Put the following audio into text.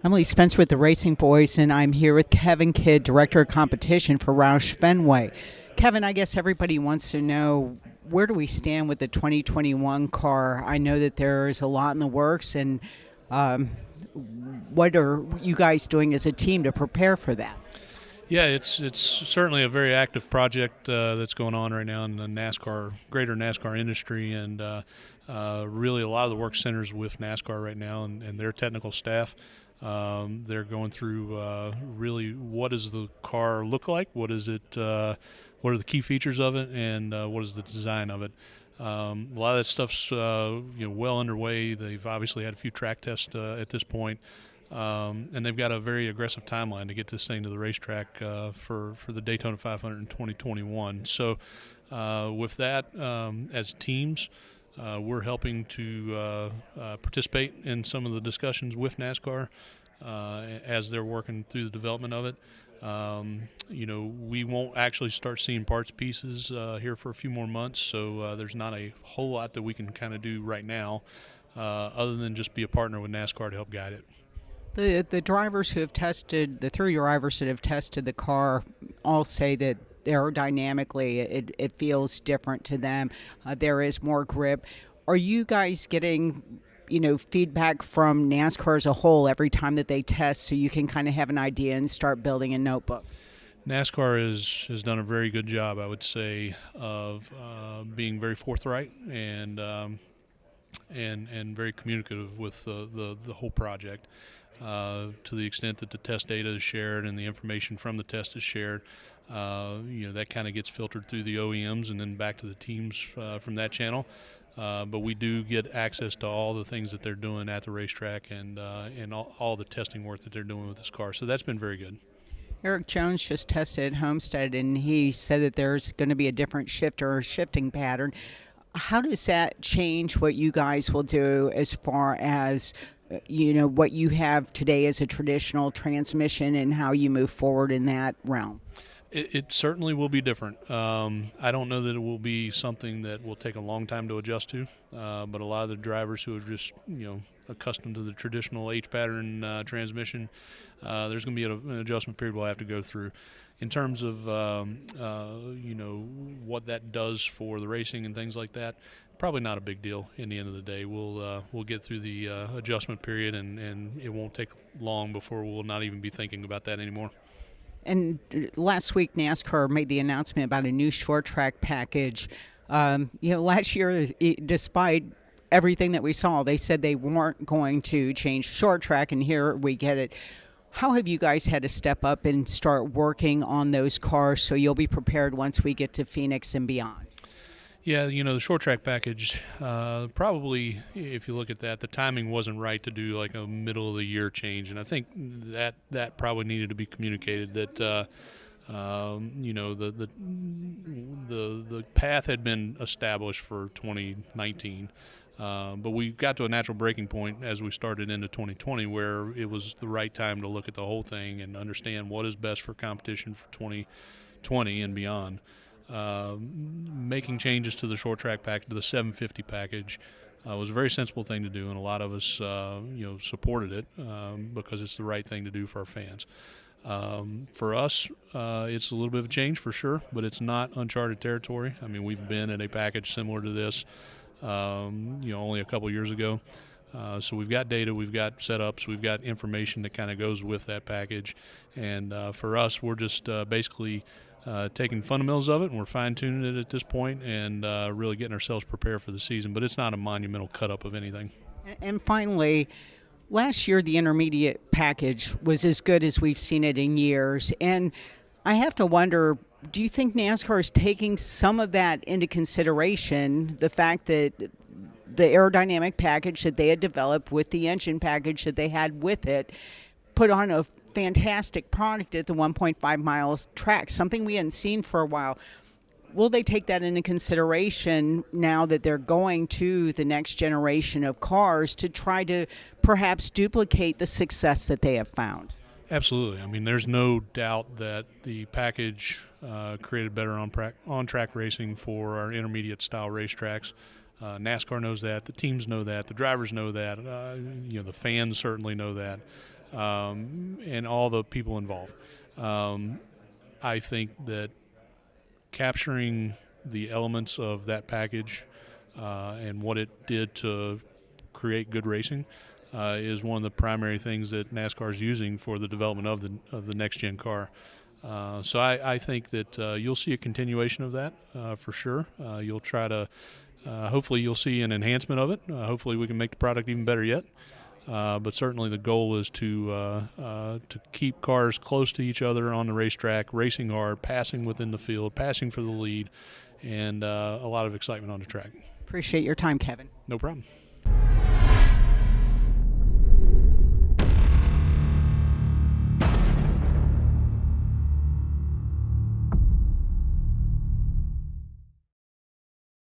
Emily Spencer with the Racing Boys, and I'm here with Kevin Kidd, Director of Competition for Roush Fenway. Kevin, I guess everybody wants to know, where do we stand with the 2021 car? I know that there's a lot in the works, and what are you guys doing as a team to prepare for that? Yeah, it's certainly a very active project that's going on right now in the greater NASCAR industry, and really a lot of the work centers with NASCAR right now and their technical staff. They're going through really what does the car look like, what is it, what are the key features of it, and what is the design of it. A lot of that stuff's well underway. They've obviously had a few track tests at this point. And they've got a very aggressive timeline to get this thing to the racetrack for the Daytona 500 in 2021. So with that, as teams, we're helping to participate in some of the discussions with NASCAR as they're working through the development of it. We won't actually start seeing parts pieces here for a few more months, so there's not a whole lot that we can kind of do right now other than just be a partner with NASCAR to help guide it. The drivers who have tested, the three drivers that have tested the car, all say that aerodynamically it feels different to them. There is more grip. Are you guys getting, feedback from NASCAR as a whole every time that they test, so you can kind of have an idea and start building a notebook? NASCAR has done a very good job, I would say, of being very forthright and very communicative with the whole project. To the extent that the test data is shared and the information from the test is shared, that kind of gets filtered through the OEMs and then back to the teams from that channel. But we do get access to all the things that they're doing at the racetrack and all the testing work that they're doing with this car. So that's been very good. Eric Jones just tested at Homestead, and he said that there's going to be a different shifter or shifting pattern. How does that change what you guys will do as far as what you have today as a traditional transmission and how you move forward in that realm? It certainly will be different. I don't know that it will be something that will take a long time to adjust to, but a lot of the drivers who are just accustomed to the traditional H-pattern transmission, there's going to be an adjustment period we'll have to go through. In terms of what that does for the racing and things like that, probably not a big deal. In the end of the day, we'll get through the adjustment period, and it won't take long before we'll not even be thinking about that anymore. And last week, NASCAR made the announcement about a new short track package. Last year, despite everything that we saw, they said they weren't going to change short track, and here we get it. How have you guys had to step up and start working on those cars so you'll be prepared once we get to Phoenix and beyond? Yeah, the short track package, probably, if you look at that, the timing wasn't right to do like a middle of the year change, and I think that probably needed to be communicated that the path had been established for 2019. But we got to a natural breaking point as we started into 2020 where it was the right time to look at the whole thing and understand what is best for competition for 2020 and beyond. Making changes to the short track package, to the 750 package, was a very sensible thing to do, and a lot of us supported it because it's the right thing to do for our fans. For us, it's a little bit of a change for sure, but it's not uncharted territory. I mean, we've been in a package similar to this only a couple years ago. So we've got data, we've got setups, we've got information that kind of goes with that package. And for us, we're just basically taking fundamentals of it, and we're fine-tuning it at this point and really getting ourselves prepared for the season. But it's not a monumental cut-up of anything. And finally, last year the intermediate package was as good as we've seen it in years. And I have to wonder, do you think NASCAR is taking some of that into consideration, the fact that the aerodynamic package that they had developed with the engine package that they had with it put on a fantastic product at the 1.5 miles track, something we hadn't seen for a while? Will they take that into consideration now that they're going to the next generation of cars to try to perhaps duplicate the success that they have found? Absolutely. I mean, there's no doubt that the package created better on-track racing for our intermediate-style racetracks. NASCAR knows that. The teams know that. The drivers know that. The fans certainly know that. and all the people involved. I think that capturing the elements of that package and what it did to create good racing is one of the primary things that NASCAR is using for the development of the next gen car. So I think that you'll see a continuation of that for sure. You'll try to hopefully you'll see an enhancement of it. Hopefully we can make the product even better yet. But certainly the goal is to keep cars close to each other on the racetrack, racing hard, passing within the field, passing for the lead, and a lot of excitement on the track. Appreciate your time, Kevin. No problem.